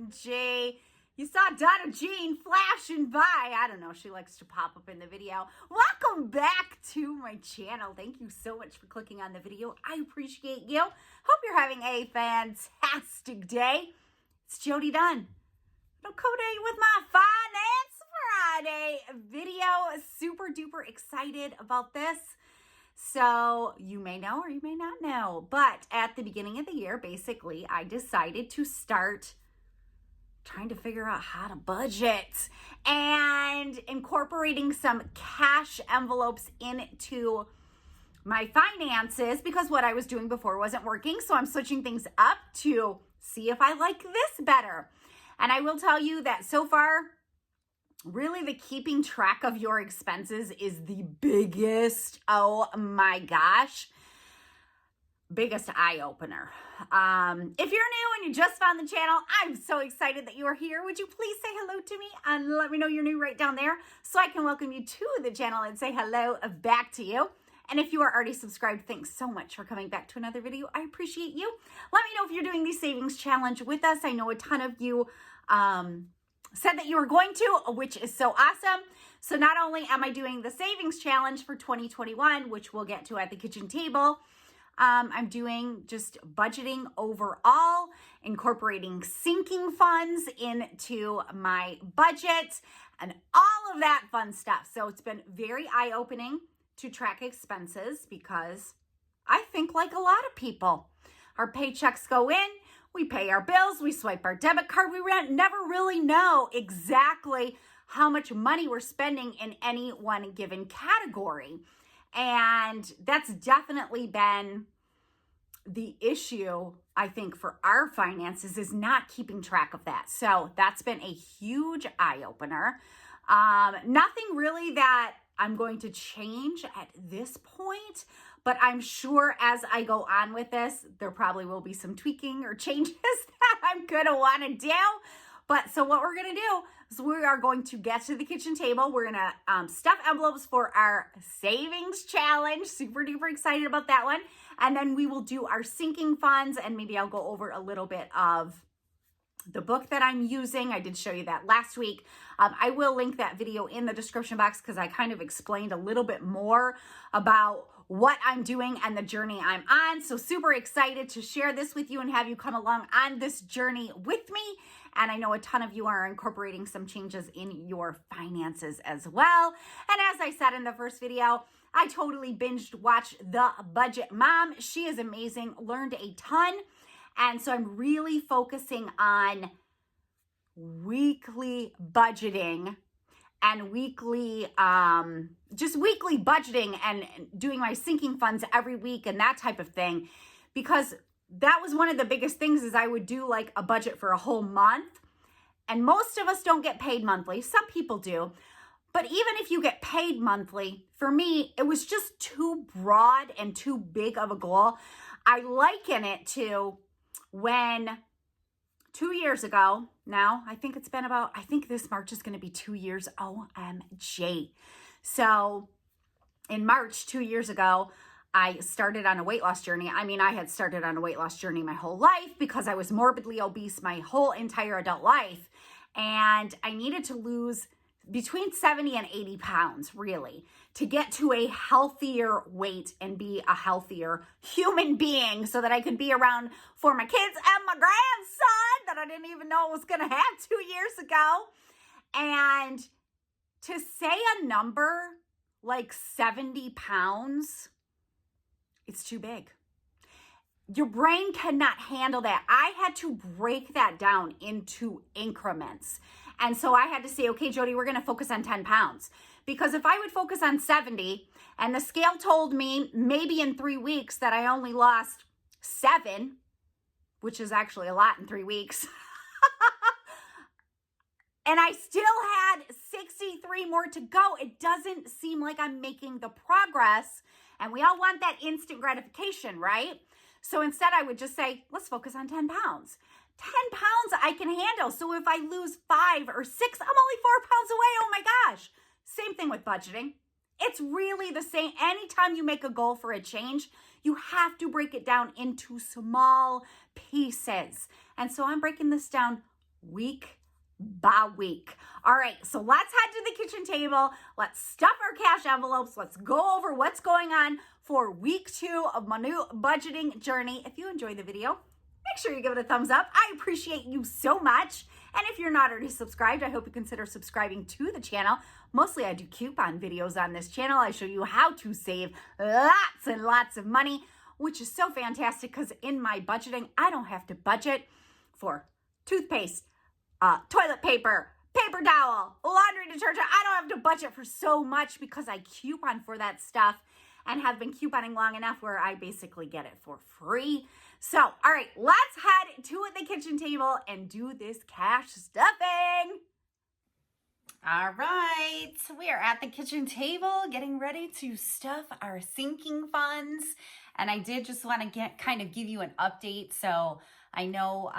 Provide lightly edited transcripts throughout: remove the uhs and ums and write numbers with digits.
OMG. You saw Donna Jean flashing by. I don't know. She likes to pop up in the video. Welcome back to my channel. Thank you so much for clicking on the video. I appreciate you. Hope you're having a fantastic day. It's Jody Dunn. No co-day with my Finance Friday video. Super duper excited about this. So you may know or you may not know, but at the beginning of the year, basically, I decided to start trying to figure out how to budget and incorporating some cash envelopes into my finances because what I was doing before wasn't working. So I'm switching things up to see if I like this better. And I will tell you that so far, really the keeping track of your expenses is the biggest, oh my gosh, biggest eye-opener. If you're new and you just found the channel, I'm so excited that you are here. Would you please say hello to me and let me know you're new right down there so I can welcome you to the channel and say hello back to you. And if you are already subscribed, thanks so much for coming back to another video. I appreciate you. Let me know if you're doing the savings challenge with us. I know a ton of you said that you were going to, which is so awesome. So not only am I doing the savings challenge for 2021, which we'll get to at the kitchen table, I'm doing just budgeting overall, incorporating sinking funds into my budget and all of that fun stuff. So it's been very eye-opening to track expenses because I think like a lot of people, our paychecks go in, we pay our bills, we swipe our debit card, we never really know exactly how much money we're spending in any one given category. And that's definitely been the issue, I think, for our finances is not keeping track of that. So that's been a huge eye-opener. Nothing really that I'm going to change at this point, but I'm sure as I go on with this, there probably will be some tweaking or changes that I'm gonna wanna do. But so what we're gonna do is we are going to get to the kitchen table. We're gonna stuff envelopes for our savings challenge. Super duper excited about that one. And then we will do our sinking funds and maybe I'll go over a little bit of the book that I'm using. I did show you that last week. I will link that video in the description box because I kind of explained a little bit more about what I'm doing and the journey I'm on. So super excited to share this with you and have you come along on this journey with me. And I know a ton of you are incorporating some changes in your finances as well. And as I said in the first video, I totally binged watched The Budget Mom. She is amazing, learned a ton. And so I'm really focusing on weekly budgeting and weekly, just weekly budgeting and doing my sinking funds every week and that type of thing. Because that was one of the biggest things is I would do like a budget for a whole month. And most of us don't get paid monthly. Some people do. But even if you get paid monthly, for me, it was just too broad and too big of a goal. I liken it to when 2 years ago, now I think it's been about, I think this March is going to be 2 years, OMG. So in March 2 years ago, I started on a weight loss journey. I mean, I had started on a weight loss journey my whole life because I was morbidly obese my whole entire adult life. And I needed to lose between 70 and 80 pounds, really, to get to a healthier weight and be a healthier human being so that I could be around for my kids and my grandson that I didn't even know I was going to have 2 years ago. And to say a number like 70 pounds, it's too big. Your brain cannot handle that. I had to break that down into increments. And so I had to say, okay, Jody, we're going to focus on 10 pounds. Because if I would focus on 70 and the scale told me maybe in 3 weeks that I only lost 7, which is actually a lot in 3 weeks, and I still had 63 more to go, it doesn't seem like I'm making the progress. And we all want that instant gratification, right? So instead I would just say, let's focus on 10 pounds. 10 pounds I can handle. So if I lose 5 or 6, I'm only 4 pounds away. Oh my gosh. Same thing with budgeting. It's really the same. Anytime you make a goal for a change, you have to break it down into small pieces. And so I'm breaking this down week by week. All right, so let's head to the kitchen table. Let's stuff our cash envelopes. Let's go over what's going on for week 2 of my new budgeting journey. If you enjoyed the video, make sure you give it a thumbs up. I appreciate you so much. And if you're not already subscribed, I hope you consider subscribing to the channel. Mostly I do coupon videos on this channel. I show you how to save lots and lots of money, which is so fantastic because in my budgeting, I don't have to budget for toothpaste, toilet paper, paper towel, laundry detergent. I don't have to budget for so much because I coupon for that stuff and have been couponing long enough where I basically get it for free. So, all right, let's head to the kitchen table and do this cash stuffing. All right, we are at the kitchen table getting ready to stuff our sinking funds. And I did just want to kind of give you an update. So I know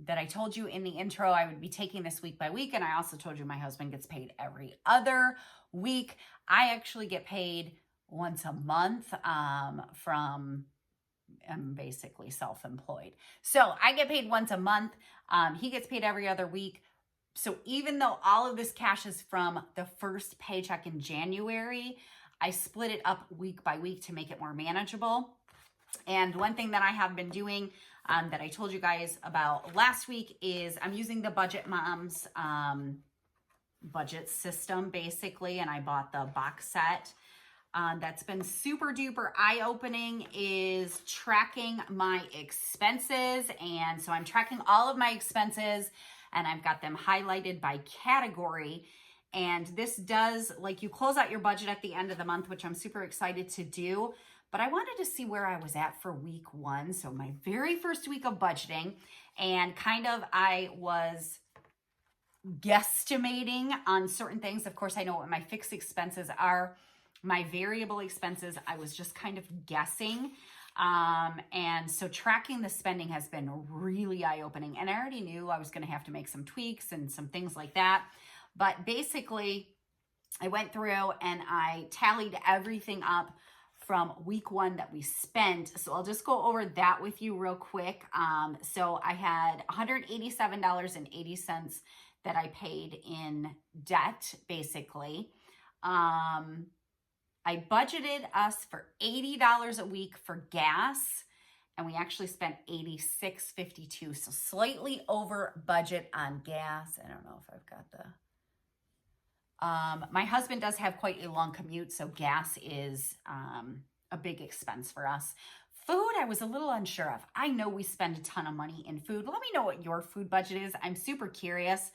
that I told you in the intro I would be taking this week by week. And I also told you my husband gets paid every other week. I actually get paid once a month from... I'm basically self-employed. So I get paid once a month. He gets paid every other week. So even though all of this cash is from the first paycheck in January, I split it up week by week to make it more manageable. And one thing that I have been doing that I told you guys about last week is I'm using the Budget Moms budget system basically. And I bought the box set. That's been super duper eye-opening is tracking my expenses. And so I'm tracking all of my expenses and I've got them highlighted by category. And this does, like, you close out your budget at the end of the month, which I'm super excited to do. But I wanted to see where I was at for week 1. So my very first week of budgeting, and kind of I was guesstimating on certain things. Of course, I know what my fixed expenses are. My variable expenses, I was just kind of guessing. And so tracking the spending has been really eye-opening. And I already knew I was going to have to make some tweaks and some things like that. But basically, I went through and I tallied everything up from week 1 that we spent. So I'll just go over that with you real quick. So I had $187.80 that I paid in debt, basically. I budgeted us for $80 a week for gas, and we actually spent $86.52, so slightly over budget on gas. I don't know if I've got the... my husband does have quite a long commute, so gas is a big expense for us. Food, I was a little unsure of. I know we spend a ton of money in food. Let me know what your food budget is. I'm super curious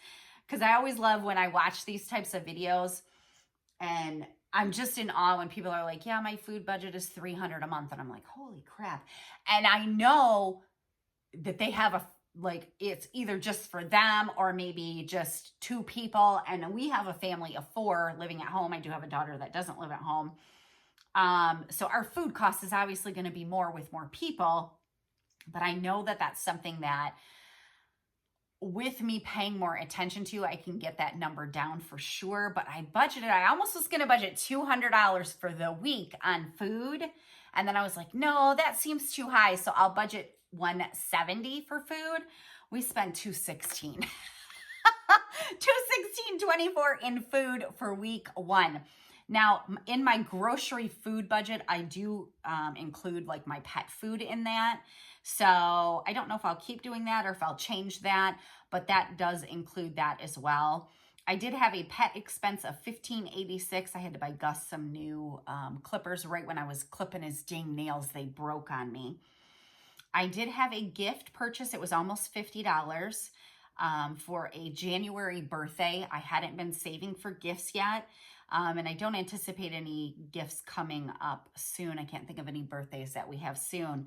because I always love when I watch these types of videos, and I'm just in awe when people are like, yeah, my food budget is $300 a month. And I'm like, holy crap. And I know that they have it's either just for them or maybe just 2 people. And we have a family of 4 living at home. I do have a daughter that doesn't live at home. So our food cost is obviously going to be more with more people. But I know that that's something that with me paying more attention to, I can get that number down for sure. But I almost was going to budget $200 for the week on food. And then I was like, no, that seems too high. So I'll budget $170 for food. We spent $216. $216.24 in food for week 1. Now, in my grocery food budget, I do include like my pet food in that. So I don't know if I'll keep doing that or if I'll change that, but that does include that as well. I did have a pet expense of $15.86. I had to buy Gus some new clippers right when I was clipping his dang nails. They broke on me. I did have a gift purchase. It was almost $50 for a January birthday. I hadn't been saving for gifts yet. And I don't anticipate any gifts coming up soon. I can't think of any birthdays that we have soon.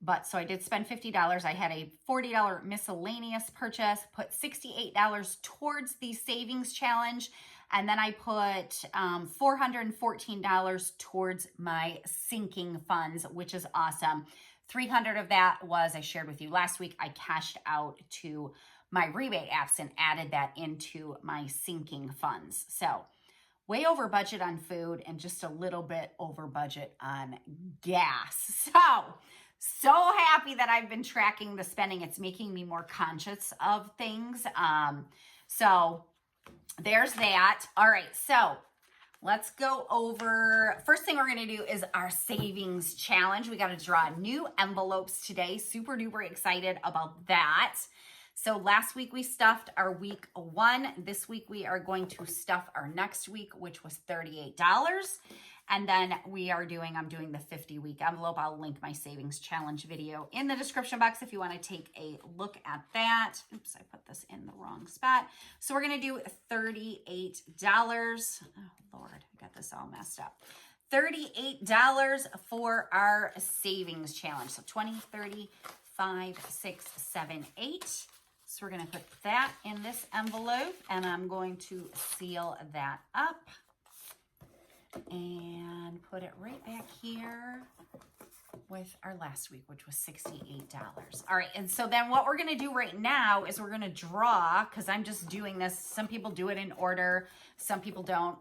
But so I did spend $50. I had a $40 miscellaneous purchase, put $68 towards the savings challenge. And then I put $414 towards my sinking funds, which is awesome. $300 of that was, I shared with you last week, I cashed out to my rebate apps and added that into my sinking funds. So way over budget on food and just a little bit over budget on gas. So so happy that I've been tracking the spending. It's making me more conscious of things. So there's that. All right, so let's go over, first thing we're gonna do is our savings challenge. We gotta draw new envelopes today. Super duper excited about that. So last week we stuffed our week 1. This week we are going to stuff our next week, which was $38. And then I'm doing the 50-week envelope. I'll link my savings challenge video in the description box if you want to take a look at that. Oops, I put this in the wrong spot. So we're going to do $38. Oh, Lord, I got this all messed up. $38 for our savings challenge. So 20, 30, 5, 6, 7, 8. So we're going to put that in this envelope, and I'm going to seal that up and put it right back here with our last week, which was $68. All right, and so then what we're gonna do right now is we're gonna draw, because I'm just doing this. Some people do it in order, some people don't.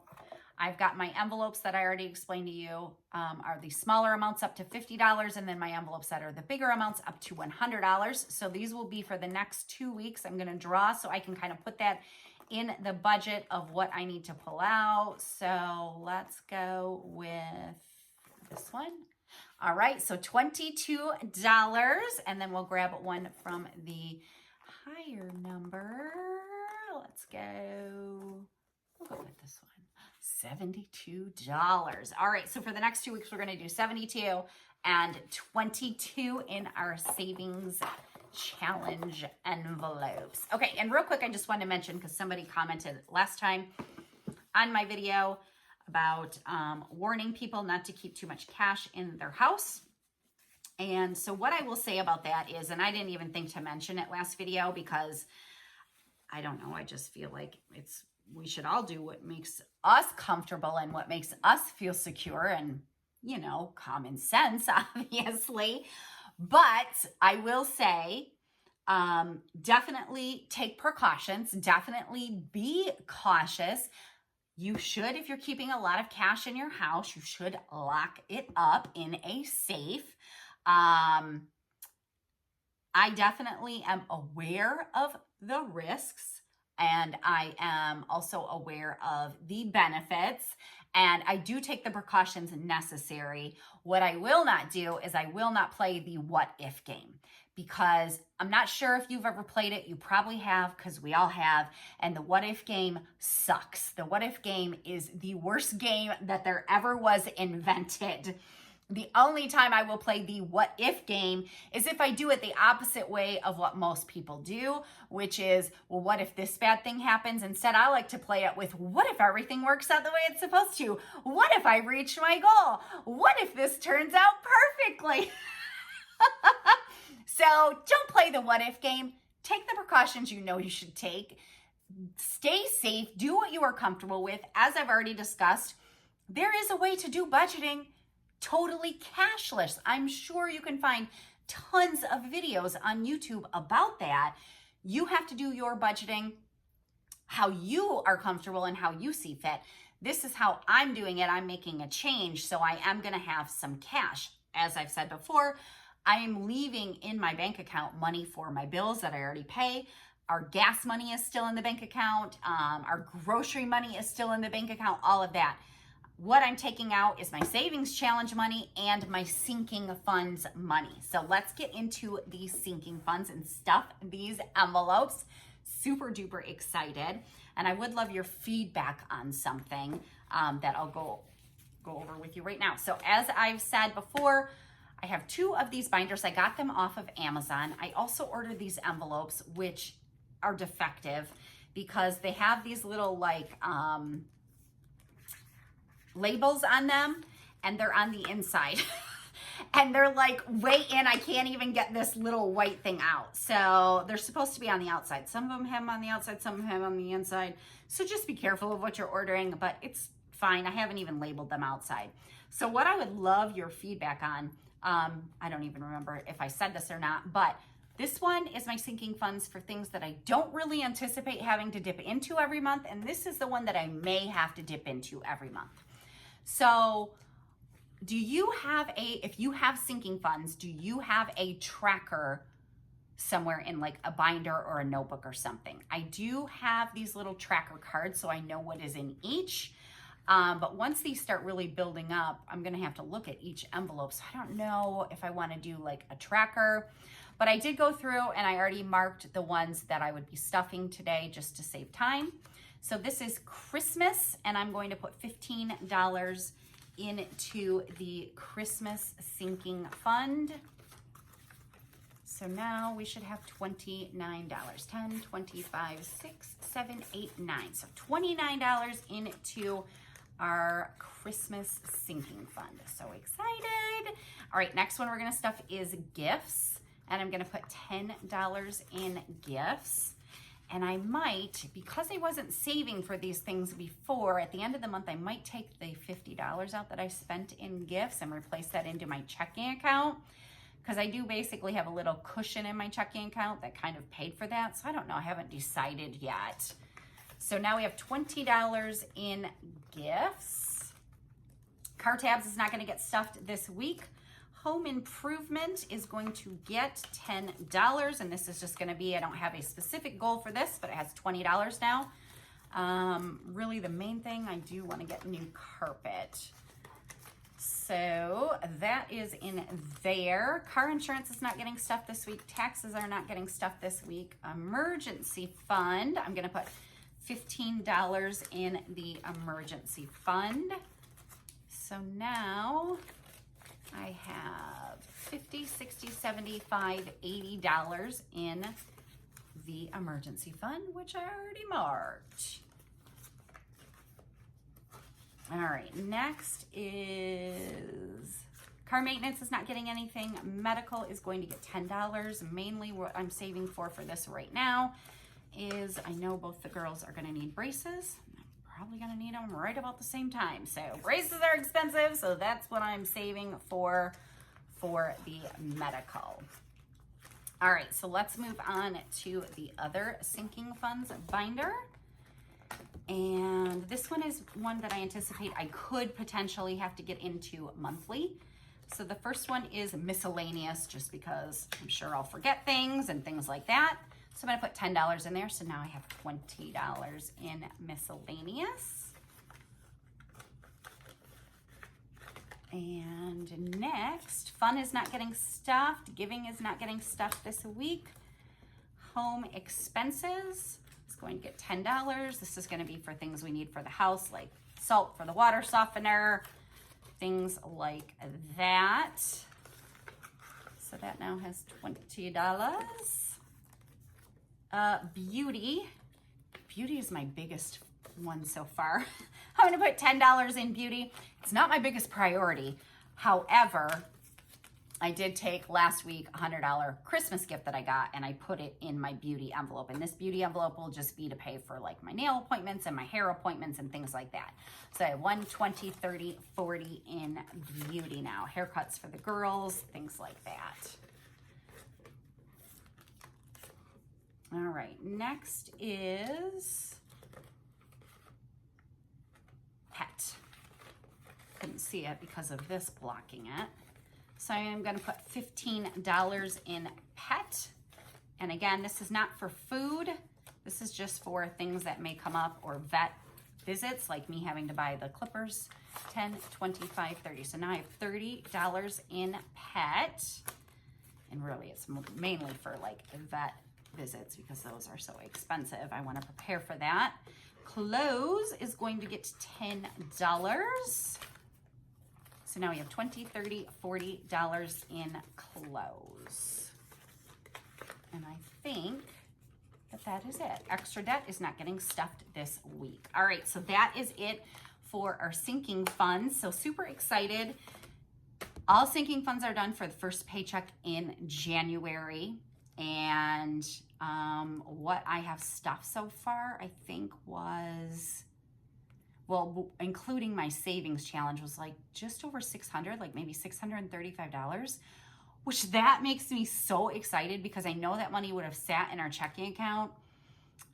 I've got my envelopes that I already explained to you are the smaller amounts up to $50, and then my envelopes that are the bigger amounts up to $100. So these will be for the next 2 weeks. I'm gonna draw so I can kind of put that in the budget of what I need to pull out. So let's go with this one. All right, so $22, and then we'll grab one from the higher number. Let's go, we'll go with this one, $72. All right, so for the next 2 weeks, we're gonna do 72 and 22 in our savings challenge envelopes. Okay, and real quick, I just wanted to mention, because somebody commented last time on my video about warning people not to keep too much cash in their house. And so what I will say about that is, and I didn't even think to mention it last video because I don't know, I just feel like we should all do what makes us comfortable and what makes us feel secure and, you know, common sense, obviously. But I will say, definitely take precautions, definitely be cautious. You should, if you're keeping a lot of cash in your house, you should lock it up in a safe. I definitely am aware of the risks, and I am also aware of the benefits. And I do take the precautions necessary. What I will not do is I will not play the what if game, because I'm not sure if you've ever played it. You probably have, because we all have. And the what if game sucks. The what if game is the worst game that there ever was invented. The only time I will play the what if game is if I do it the opposite way of what most people do, which is, well, what if this bad thing happens? Instead, I like to play it with, what if everything works out the way it's supposed to? What if I reach my goal? What if this turns out perfectly? So don't play the what if game. Take the precautions you know you should take. Stay safe. Do what you are comfortable with. As I've already discussed, there is a way to do budgeting totally cashless. I'm sure you can find tons of videos on YouTube about that. You have to do your budgeting how you are comfortable and how you see fit. This is how I'm doing it. I'm making a change, so I am going to have some cash. As I've said before, I am leaving in my bank account money for my bills that I already pay. Our gas money is still in the bank account. Our grocery money is still in the bank account, all of that. What I'm taking out is my savings challenge money and my sinking funds money. So let's get into these sinking funds and stuff these envelopes. Super duper excited. And I would love your feedback on something that I'll go over with you right now. So as I've said before, I have 2 of these binders. I got them off of Amazon. I also ordered these envelopes, which are defective because they have these little like, labels on them, and they're on the inside and they're like way in. I can't even get this little white thing out. So they're supposed to be on the outside. Some of them have them on the outside, some of them have them on the inside. So just be careful of what you're ordering, but it's fine. I haven't even labeled them outside. So what I would love your feedback on, I don't even remember if I said this or not, but this one is my sinking funds for things that I don't really anticipate having to dip into every month. And this is the one that I may have to dip into every month. So do you have if you have sinking funds, do you have a tracker somewhere in like a binder or a notebook or something? I do have these little tracker cards, so I know what is in each. But once these start really building up, I'm gonna have to look at each envelope. So I don't know if I wanna do like a tracker, but I did go through and I already marked the ones that I would be stuffing today just to save time. So this is Christmas, and I'm going to put $15 into the Christmas sinking fund. So now we should have $29, 10, 25, 6, 7, 8, 9. So $29 into our Christmas sinking fund. So excited. All right, next one we're gonna stuff is gifts. And I'm gonna put $10 in gifts. And I might, because I wasn't saving for these things before, at the end of the month, I might take the $50 out that I spent in gifts and replace that into my checking account. Because I do basically have a little cushion in my checking account that kind of paid for that. So I don't know, I haven't decided yet. So now we have $20 in gifts. Car tabs is not gonna get stuffed this week. Home improvement is going to get $10, and this is just gonna be, I don't have a specific goal for this, but it has $20 now. Really the main thing, I do wanna get new carpet. So that is in there. Car insurance is not getting stuffed this week. Taxes are not getting stuffed this week. Emergency fund, I'm gonna put $15 in the emergency fund. So now I have $50, $60, $75, $80 in the emergency fund, which I already marked. All right, next is car maintenance is not getting anything. Medical is going to get $10. Mainly what I'm saving for this right now is I know both the girls are gonna need braces. I'm probably gonna need them right about the same time. So braces are expensive, so that's what I'm saving for the medical. All right, so let's move on to the other sinking funds binder. And this one is one that I anticipate I could potentially have to get into monthly. So the first one is miscellaneous, just because I'm sure I'll forget things and things like that. So I'm gonna put $10 in there. So now I have $20 in miscellaneous. And next, fun is not getting stuffed. Giving is not getting stuffed this week. Home expenses is going to get $10. This is gonna be for things we need for the house, like salt for the water softener, things like that. So that now has $20. Beauty is my biggest one so far. I'm gonna put $10 in beauty. It's not my biggest priority. However, I did take last week a $100 Christmas gift that I got, and I put it in my beauty envelope. And this beauty envelope will just be to pay for like my nail appointments and my hair appointments and things like that. So I have 1, 20, 30, 40 in beauty now. Haircuts for the girls, things like that. All right, next is pet. Couldn't see it because of this blocking it. So I'm gonna put $15 in pet. And again, this is not for food. This is just for things that may come up, or vet visits, like me having to buy the clippers, 10, 25, 30. So now I have $30 in pet. And really it's mainly for like vet visits because those are so expensive. I wanna prepare for that. Clothes is going to get $10. So now we have $20, $30, $40 in clothes. And I think that is it. Extra debt is not getting stuffed this week. All right, so that is it for our sinking funds. So super excited. All sinking funds are done for the first paycheck in January. And what I have stuffed so far, I think was, well, including my savings challenge, was like just over 600, like maybe $635, which that makes me so excited because I know that money would have sat in our checking account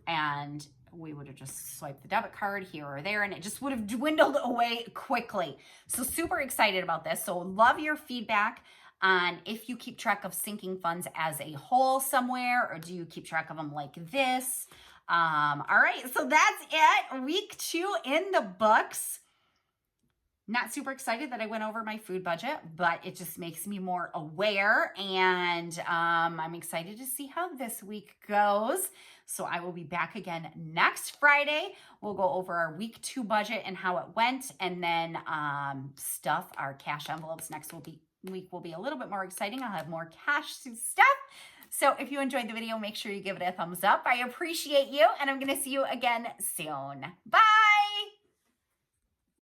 and we would have just swiped the debit card here or there, and it just would have dwindled away quickly. So super excited about this. So love your feedback on if you keep track of sinking funds as a whole somewhere, or do you keep track of them like this? All right, so that's it. Week 2 in the books. Not super excited that I went over my food budget, but it just makes me more aware, and I'm excited to see how this week goes. So I will be back again next Friday. We'll go over our week 2 budget and how it went, and then stuff our cash envelopes. Next week will be a little bit more exciting. I'll have more cash stuff. So if you enjoyed the video, make sure you give it a thumbs up. I appreciate you, and I'm going to see you again soon. Bye!